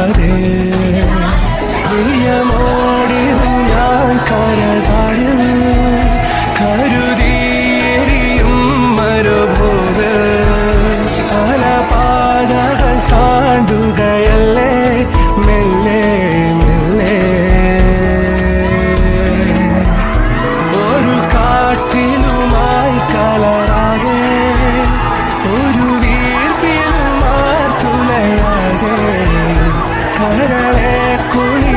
അറിയാതെ പ്രിയമോടിരും ഞാൻ കരതാരിൽ കരുതിയെറിയും മരുഭൂവിൽ പല പാതകൾ താണ്ടുകയല്ലേ മെല്ലെ മെല്ലെ ഒരു കാറ്റിലുമായി കലരാതെ ഒരു വീർപ്പിലുമാർ തുലയാതെ കരളെ കുളി